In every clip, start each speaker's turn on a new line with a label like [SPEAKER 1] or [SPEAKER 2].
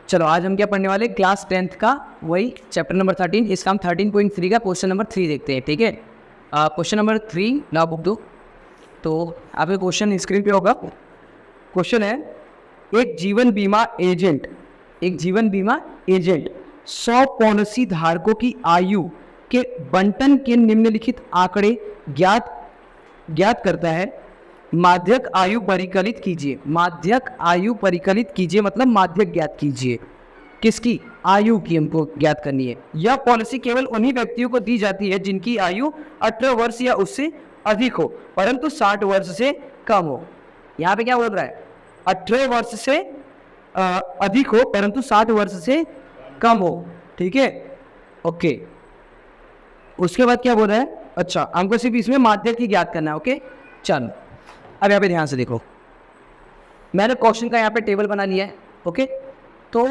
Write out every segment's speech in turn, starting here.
[SPEAKER 1] चलो आज हम क्या पढ़ने वाले, क्लास 10th का वही चैप्टर नंबर 13, इसका हम 13.3 का क्वेश्चन नंबर 3 देखते हैं। ठीक है, क्वेश्चन नंबर 3 ना बुक दो तो आपके क्वेश्चन स्क्रीन पे होगा। क्वेश्चन है, एक जीवन बीमा एजेंट 100 पॉलिसी धारकों की आयु के बंटन के निम्नलिखित आंकड़े ज्ञात करता है। माध्यक आयु परिकलित कीजिए। माध्यक आयु परिकलित कीजिए मतलब माध्यक ज्ञात कीजिए। किसकी? आयु की हमको ज्ञात करनी है। यह पॉलिसी केवल उन्हीं व्यक्तियों को दी जाती है जिनकी आयु 18 वर्ष या उससे अधिक हो परंतु 60 वर्ष से कम हो। यहाँ पे क्या बोल रहा है? 18 वर्ष से अधिक हो परंतु 60 वर्ष से कम हो। ठीक है, ओके। उसके बाद क्या बोल रहा है? अच्छा, हमको सिर्फ इसमें माध्यक की ज्ञात करना है। ओके, चलो अब यहाँ पे ध्यान से देखो, मैंने क्वेश्चन का यहाँ पे टेबल बना लिया है। ओके, तो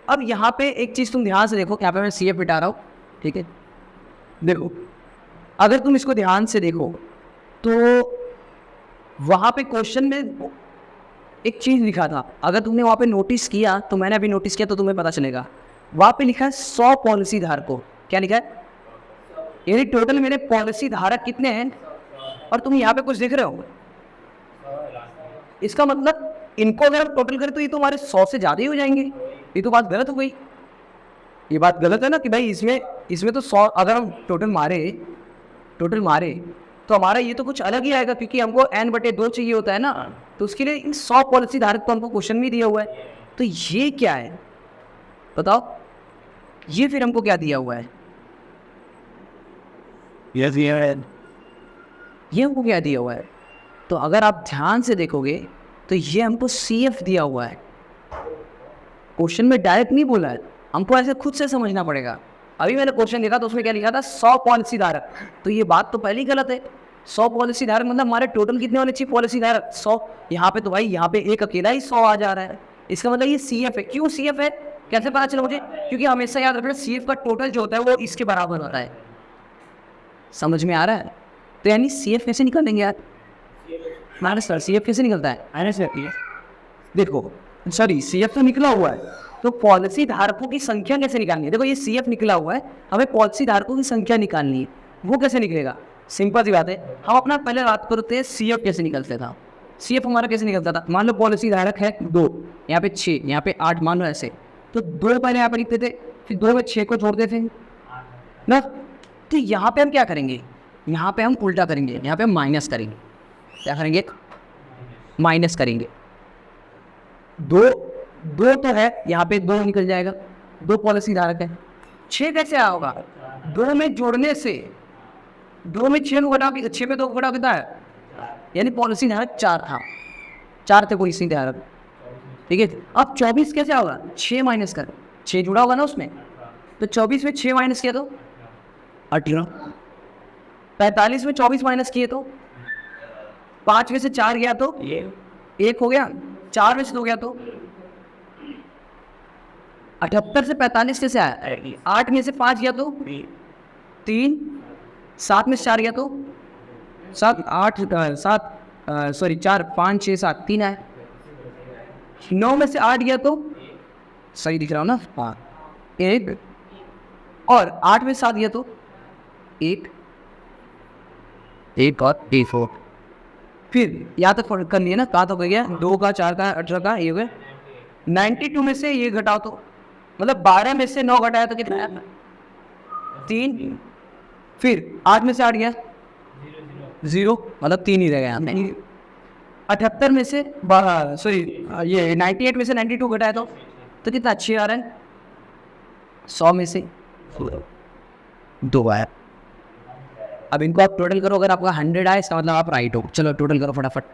[SPEAKER 1] अब यहाँ पे एक चीज़ तुम ध्यान से देखो, यहाँ पे मैं CF बिठा रहा हूँ। ठीक है, देखो अगर तुम इसको ध्यान से देखो तो वहाँ पे क्वेश्चन में एक चीज़ लिखा था, अगर तुमने वहाँ पे नोटिस किया तो मैंने अभी नोटिस किया तो तुम्हें पता चलेगा। वहाँ पे लिखा है 100 पॉलिसी धारकों। क्या लिखा है? यानी टोटल मेरे पॉलिसी धारक कितने हैं, और तुम यहाँ पे कुछ देख रहे हो। इसका मतलब इनको अगर हम टोटल करें तो ये तो हमारे 100 से ज़्यादा ही हो जाएंगे। ये तो बात गलत हो गई। ये बात गलत है ना कि भाई इसमें तो 100 अगर हम टोटल मारे तो हमारा ये तो कुछ अलग ही आएगा, क्योंकि हमको n/2 चाहिए होता है ना। तो उसके लिए इन 100 पॉलिसी धारक तो हमको क्वेश्चन में दिया हुआ है। तो ये क्या है बताओ? ये फिर हमको क्या दिया हुआ है? ये हमको क्या दिया हुआ है? तो अगर आप ध्यान से देखोगे तो ये हमको CF दिया हुआ है। क्वेश्चन में डायरेक्ट नहीं बोला है, हमको ऐसे खुद से समझना पड़ेगा। अभी मैंने क्वेश्चन देखा तो उसमें क्या लिखा था? 100 पॉलिसी धारक। तो ये बात तो पहले ही गलत है। 100 पॉलिसी धारक मतलब हमारे टोटल कितने होने चाहिए पॉलिसी धारक? 100। यहाँ पे तो भाई यहाँ पे एक अकेला ही 100 आ जा रहा है। इसका मतलब ये CF है। क्यों CF है? कैसे पता चला मुझे? क्योंकि हमेशा याद रखना CF का टोटल जो होता है वो इसके बराबर होता है। समझ में आ रहा है? तो यानी CF कैसे निकालेंगे यार? हमारे सर CF कैसे निकलता है? देखो सॉरी, CF तो निकला हुआ है, तो पॉलिसी धारकों की संख्या कैसे निकालनी है? देखो ये CF निकला हुआ है, हमें पॉलिसी धारकों की संख्या निकालनी है। वो कैसे निकलेगा? सिंपल सी बात है, हम अपना पहले बात करते हैं CF कैसे निकलता था। CF हमारा कैसे निकलता था? मान लो पॉलिसी धारक है 2, यहाँ पे 6, यहाँ पे 8, मान लो ऐसे। तो 2 पहले यहाँ पे लिखते थे, फिर 2 में 6 को छोड़ते थे ना। तो यहाँ पे हम क्या करेंगे? यहाँ पे हम उल्टा करेंगे, यहाँ पे हम माइनस करेंगे। क्या करेंगे? माइनस करेंगे। 2 तो है, यहाँ पे 2 निकल जाएगा, 2 पॉलिसी धारक है। 6 कैसे होगा? 2 में जोड़ने से, 2 में 6 को घटाओ, 6 में 2 को घटाओ कितना है? यानी पॉलिसी धारक 4 था, 4 थे पॉलिसी धारक। ठीक है, अब 24 कैसे होगा? 6 माइनस कर, 6 जुड़ा होगा ना उसमें, तो 24 में 6 माइनस किया तो 18। 45 में 24 माइनस किए तो 5 में से 4 गया तो 1 हो गया, 4 में से 2 गया तो 78 से 45 कैसे आया? 8 में से 5 गया तो 3, 7 में से 4 गया तो 7, 4, 5, 6, 7, 3 आया। 9 में से 8 गया तो, सही दिख रहा हो ना? हाँ, 1, और 8 में 7 गया तो 1 और 1 हो। फिर यहाँ तक फर्क कर लिया ना, कहाँ तक हो गया? 2 का, 4 का, 18 का, ये हो गया। 92 में से ये घटाओ तो, मतलब 12 में से 9 घटाया तो कितना आया? 3। फिर 8 में से 8 गया 0, मतलब 3 ही रह गया। 78 में से ये 98 में से 92 घटाया तो कितना? 6 आ रहा है। 100 में से 2 आया। अब इनको आप टोटल करो, अगर आपका 100 आए इसका मतलब आप राइट हो। चलो टोटल करो फटाफट।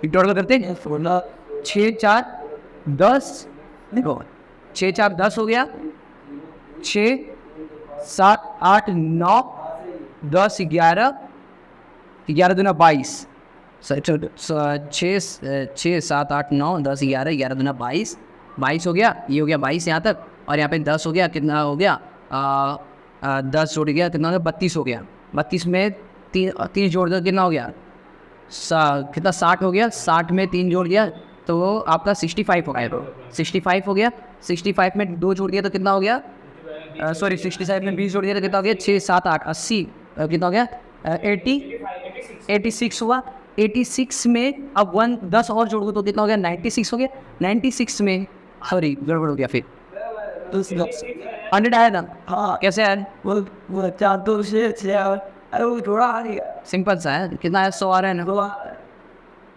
[SPEAKER 1] टोटल करते हैं 6, 4, 10। देखो 6, 4, 10 हो गया। 6, 7, 8, 9, 10, 11, 11 दूना 22। 6, 7, 8, 9, 10, 11, 11 दूना 22, 22 हो गया। ये हो गया 22 यहाँ तक, और यहाँ पे 10 हो गया। कितना हो गया? 10 जोड़ गया, कितना हो गया? 32 हो गया। 32 में 3 जोड़ दो, कितना हो गया? कितना? 60 हो गया। 60 में 3 जोड़ दिया तो आपका 65 हो गया, 65 हो गया। 65 में 2 जोड़ दिया तो कितना हो गया, सॉरी 67 में 20 जोड़ दिया तो कितना हो गया, 6 7 8 80, कितना हो गया 86 हुआ। 86 में अब 10 और जोड़ दो तो कितना हो गया, 96 हो गया। 96 में सॉरी गड़बड़ हो गया, फिर 100 आया ना। हाँ कैसे आया, वो 4 2 6 अरे वो थोड़ा आ गया, सिंपल सा है। कितना आया, 100 आ रहा है ना।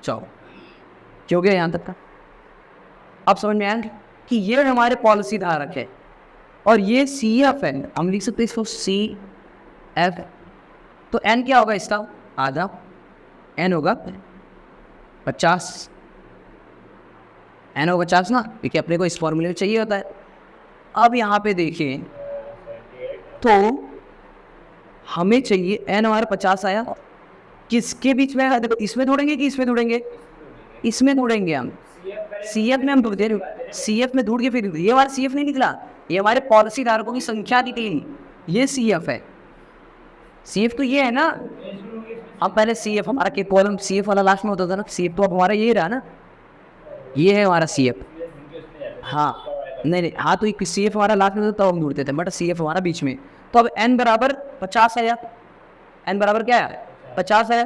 [SPEAKER 1] चलो क्यों गया यहाँ तक का, अब समझ में आया कि ये हमारे पॉलिसी धारक है और ये सी एफ है। हम लिख सकते हैं इसको सी एफ। तो एन क्या होगा इसका, आधा, एन होगा 50, एन होगा 50 ना, क्योंकि अपने को इस फॉर्मूले में चाहिए होता है। अब यहाँ पे देखिए तो हमें चाहिए एन हमारा 50 आया, किसके बीच में, देखो इसमें ढूंढेंगे कि इसमें ढूंढेंगे, इसमें ढूंढेंगे हम। सी एफ में हम ढूंढते हैं, सी एफ में ढूंढ के फिर ये हमारा सी एफ नहीं निकला, ये हमारे पॉलिसी धारकों की संख्या निकली, ये सी एफ है। सी एफ तो ये है ना, अब पहले सी एफ हमारा के कॉलम सी एफ वाला लास्ट में होता था ना, सी एफ तो अब हमारा ये रहा ना, ये है हमारा सी एफ। हाँ नहीं हाँ, तो सी एफ हमारा लास्ट में होता तो हम ढूंढते थे, बट सी एफ हमारा बीच में। तो अब एन बराबर 50 है, एन बराबर क्या है, 50 है।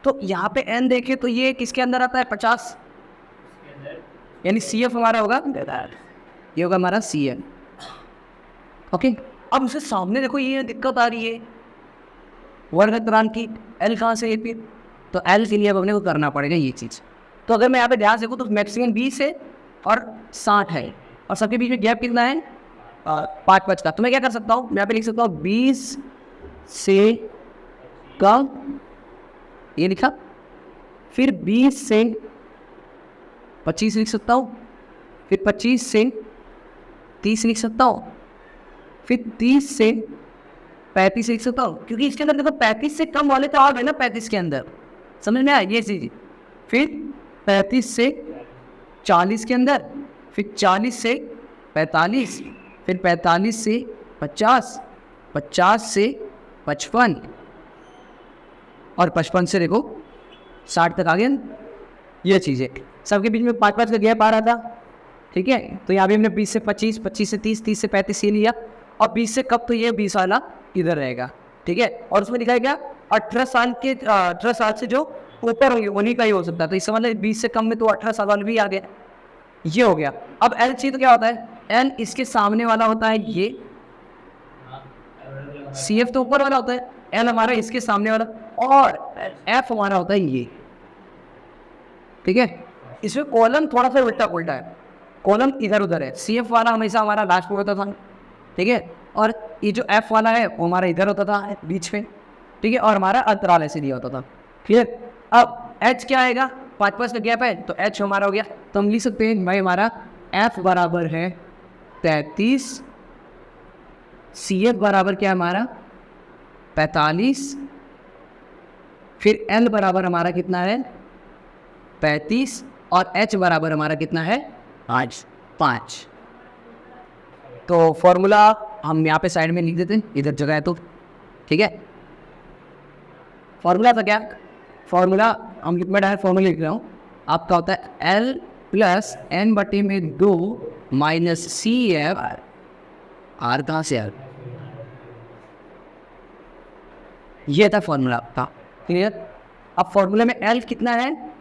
[SPEAKER 1] तो यहाँ पे एन देखे तो ये किसके अंदर आता है, 50, यानी सी एफ हमारा होगा, ये होगा हमारा सी एन। ओके, अब उसे सामने देखो ये दिक्कत आ रही है वर्गतरान की, एल कहाँ से, फिर तो एल के लिए अब अपने को करना पड़ेगा ये चीज़। तो अगर मैं यहाँ पे ध्यान से देखूँ तो मैक्सिमम 20 है और 60 है, और सबके बीच में गैप कितना है, 5 का। तो मैं क्या कर सकता हूँ, मैं यहाँ पे लिख सकता हूँ 20 से कम, ये लिखा, फिर 20 से 25 लिख सकता हूँ, फिर 25 से 30 लिख सकता हूँ, फिर 30 से 35 लिख सकता हूँ, क्योंकि इसके अंदर देखो 35 से कम वाले तो आ गए ना 35 के अंदर, समझ में आया ये चीज़। फिर 35 से 40 के अंदर, फिर 40 से 45, फिर 45 से 50, 50 से 55, और 55 से देखो 60 तक आ गया। ये चीज़ है, सबके बीच में 5 का गैप आ रहा था, ठीक है। तो यहाँ भी हमने 20 से 25, 25 से 30, 30 से 35 ये लिया, और 20 से कब, तो ये 20 वाला इधर रहेगा, ठीक है। और उसमें लिखा है क्या, 18 साल के 18 साल से जो ऊपर होंगे उन्हीं का ही हो सकता है। तो इस मतलब 20 से कम में तो 18 साल वाले भी आ गया, ये हो गया। अब एल चाहिए तो क्या होता है, एन इसके सामने वाला होता है ये, सी एफ तो ऊपर वाला होता है, एल हमारा इसके सामने वाला, और एफ हमारा होता है ये, ठीक है। इसमें कॉलम थोड़ा सा उल्टा पुल्टा है, कॉलम इधर उधर है। सी एफ वाला हमेशा हमारा लास्ट में होता था, ठीक है, और ये जो एफ वाला है वो हमारा इधर होता था बीच में, ठीक है, और हमारा अंतराल ऐसे दिया होता था, क्लियर। अब एच क्या आएगा, 5 का गैप है, तो एच हमारा हो गया। तो हम लिख सकते हैं भाई हमारा एफ बराबर है 33, सी एफ बराबर क्या है हमारा 45, फिर एल बराबर हमारा कितना है 35, और एच बराबर हमारा कितना है 5। तो फॉर्मूला हम यहाँ पे साइड में लिख देते हैं, इधर जगह है तो, ठीक है। फॉर्मूला था क्या, फॉर्मूला हम मैं डायरेक्ट फॉर्मूला लिख रहा हूँ, आपका होता है एल प्लस एन बटे में 2 माइनस सी एफ, आर कहाँ से आर, ये था फॉर्मूला आपका, क्लियर। अब फॉर्मूले में एल कितना है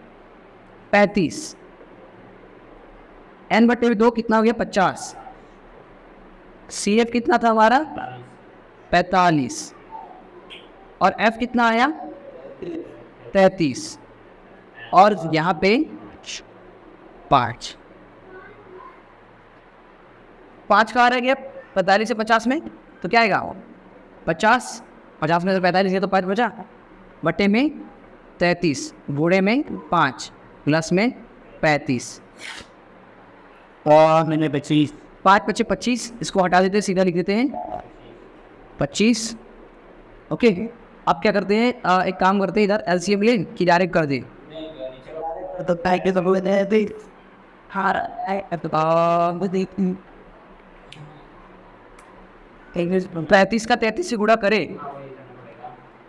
[SPEAKER 1] 35, एन बटे में 2 कितना हो गया 50, सी एफ कितना था हमारा 45, और एफ कितना आया 33, और यहाँ पे 5 कहाँ रह गया 45 से 50 में, तो क्या आएगा 50 में से 45 है तो 5 बचा, बटे में 33, बूढ़े में 5, प्लस में 35, और मैंने 25, 5 बचे 25, इसको हटा देते हैं, सीधा लिख देते हैं 25। ओके, अब क्या करते हैं, एक काम करते हैं, इधर एलसीएम ले कि डायरेक्ट कर दे, तो 35 का 33 से गुणा करें,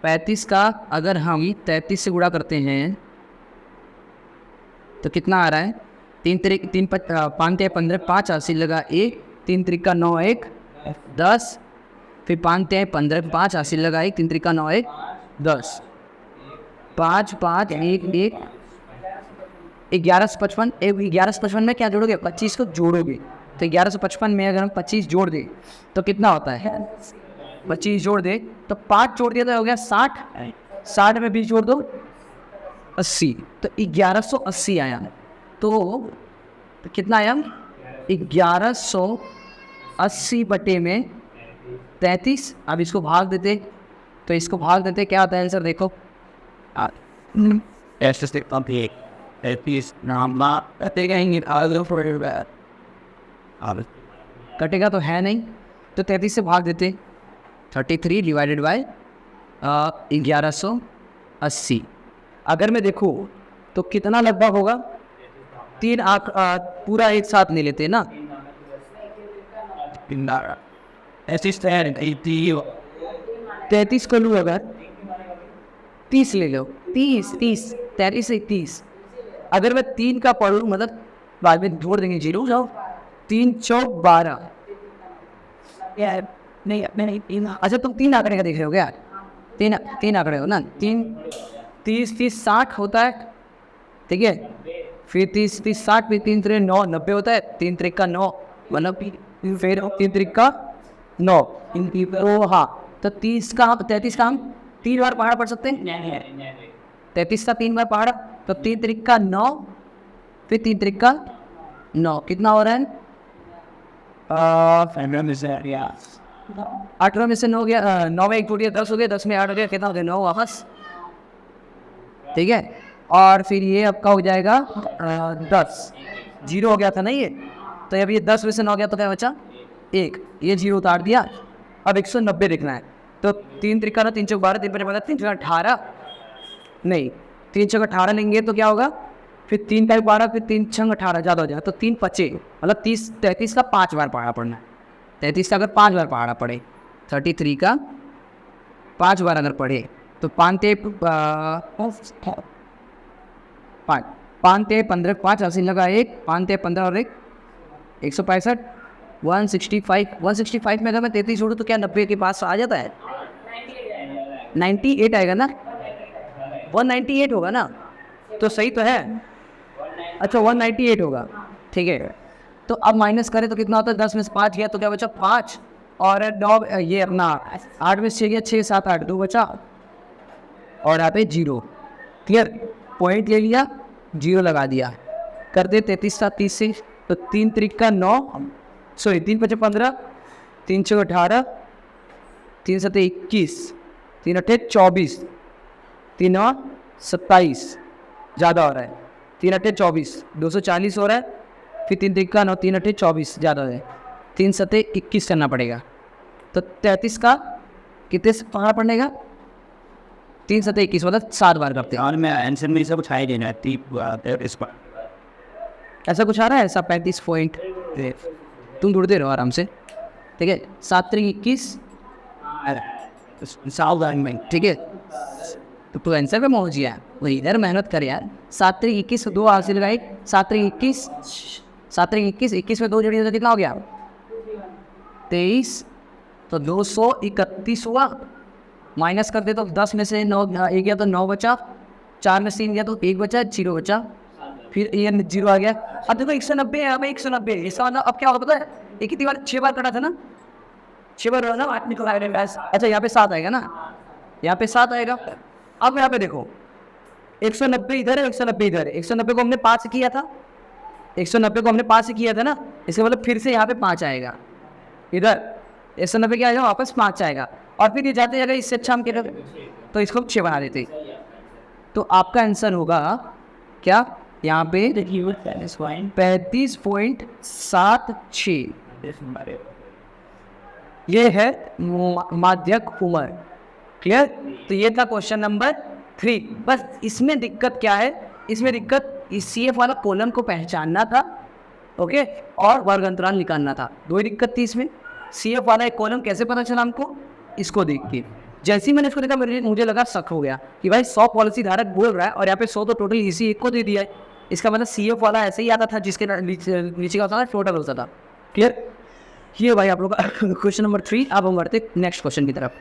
[SPEAKER 1] 35 का अगर हम 33 से गुणा करते हैं तो कितना आ रहा है
[SPEAKER 2] पाँच तिया 15 5 80 लगा 1, 3 त्रिका 9 1 10, फिर 5 तिया 15 5 80 लगा 1, 3 त्रिका 9 1 10, 5 5 1 1 1155। 1155 में क्या जोड़ोगे? 25 को जोड़ोगे, तो 1155 में अगर हम 25 जोड़ दें तो कितना होता है? 25 जोड़ दे तो 5 जोड़ दिया तो हो गया 60, 60 में 20 जोड़ दो 80, तो 1180 आया। तो कितना आया? 1180 बटे में 33। अब इसको भाग देते, तो इसको भाग देते, क्या आता है आंसर देखो। कटेगा तो है नहीं, तो 33 से भाग देते, 33 डिवाइडेड बाय 1180। अगर मैं देखूँ तो कितना लगभग होगा? 3 आंक पूरा एक साथ ले लेते हैं ना, 33 कर लूँ अगर, 30 ले लो, 30 33 से 30। अगर मैं 3 का पढ़ लूँ, मतलब बाद में जोड़ देंगे जीरो, जाओ 3 चौक 12। नहीं, अच्छा तुम 3 आंकड़े का देख रहे हो क्या? 3 आंकड़े हो ना, 30 30 60 होता है, ठीक है। फिर 30 30 60, फिर 3 3 9 90 होता है, 3 त्रिका 9 मतलब, फिर 3 त्रिका 9, तो हाँ, तो 33 का हम 3 बार पहाड़ा पढ़ सकते हैं। 33 का 3 बार पहाड़ा, तो 3 त्रिका 9, फिर 3 त्रिका 9, कितना हो रहा है? 18 में से 9 गया, 9 में 1 टूट गया, 10 हो गया, 10 में 8 हो गया, कितना हो गया? 9 वापस, ठीक है। और फिर ये आपका हो जाएगा 10, जीरो हो गया था ना ये, तो अब ये 10 में से 9 गया तो क्या बचा? 1, ये जीरो उतार दिया। अब 190 लिखना है, तो 3 त्रिका 9, 3 चौक 12, 3 5 3 चौक 18, नहीं 3 चौक 18 लेंगे तो क्या होगा? फिर 3 का 12, फिर 3 छंग 18, ज़्यादा हो जाएगा, तो 3 पचे, मतलब 33 का 5 बार पहाड़ा पढ़ना है। 33 का अगर 5 बार पहाड़ा पढ़े, 33 का 5 बार अगर पढ़े, तो 5 ते 15 5 80 लगा 1, 5 ते 15 और 1 165, 165 में अगर मैं 33 जोड़ूँ तो क्या 90 के पास आ जाता है? 98 आएगा ना, 198 होगा ना, तो सही तो है। अच्छा 198 होगा, ठीक है। तो अब माइनस करें तो कितना होता है? 10 में से 5 गया तो क्या बचा? 5, और 9, ये अपना 8 में से 6 गया, 6 7 8 2 बचा, और यहाँ पे 0। क्लियर? पॉइंट ले लिया, 0 लगा दिया। कर दे 33 का 30 से, तो 3 त्रिका 9, सॉरी 3 5 15, 3 6 18, 3 7 21, 3 8 24, 3 9 27, ज़्यादा हो रहा है, 3 8 24, 240 हो रहा है, फिर 3 त्रिका 9, 3 8 24, ज़्यादा हो रहा है, 3 7 21 करना पड़ेगा। तो 33 का कितने से पहाड़ा पड़ेगा? 3 7 21, मतलब 7 बार करते हैं।
[SPEAKER 3] और मैं आंसर में सब कुछ हाई देना है इस पर।
[SPEAKER 2] ऐसा कुछ आ रहा है? ऐसा 35 पॉइंट तुम ढूंढते रहो आराम से, ठीक है। 7 3 21, ठीक है। तो तू आंसर पे पहुँच गया, वो इधर मेहनत कर यार। 7 3 21, 2 हासिल लगाई, 7 3 21, 7 3 21, 21 में 2 जोड़ी तो कितना हो गया? 23, तो 231 हुआ। माइनस कर दे तो 10 में से 9 एक गया तो 9 बचा, 4 में से 3 गया तो 1 बचा, 0 बचा, फिर ये 0 आ गया। अब देखो 190 है, हमें 190, इसका मतलब अब क्या होगा पता है? एक ही बार 6 बार कटा था ना, 6 बार ना, 8 निकल आएगा। अच्छा यहाँ पे 7 आएगा ना, यहाँ पे 7 आएगा। अब यहाँ पे देखो 190 इधर है, 190 इधर है। 190 को हमने 5 से किया था, 190 को हमने 5 से किया था ना, इसका मतलब फिर से यहाँ पे 5 आएगा। इधर 190 क्या आएगा? वापस 5 आएगा, और फिर ये जाते जाएगा। इससे अच्छा हम क्या, तो इसको 6 बना देते। तो आपका आंसर होगा क्या यहाँ पे? 35.76। ये है माध्यक उम्र। क्लियर? तो ये था क्वेश्चन नंबर 3। बस इसमें दिक्कत क्या है? इसमें दिक्कत इस CF वाला कॉलम को पहचानना था, ओके, और वर्ग अंतराल निकालना था। 2 ही दिक्कत थी इसमें। CF वाला एक कॉलम कैसे पता चला हमको? इसको देख के जैसे ही मैंने इसको देखा मुझे लगा शक हो गया कि भाई 100 पॉलिसी धारक बोल रहा है और यहाँ पे 100 तो टोटल इसी एक को दे दिया है। इसका मतलब CF वाला ऐसे ही आता था जिसके नीचे का होता था टोटल होता था। क्लियर? ये भाई आप लोग का क्वेश्चन नंबर 3। अब हम बढ़ते नेक्स्ट क्वेश्चन की तरफ।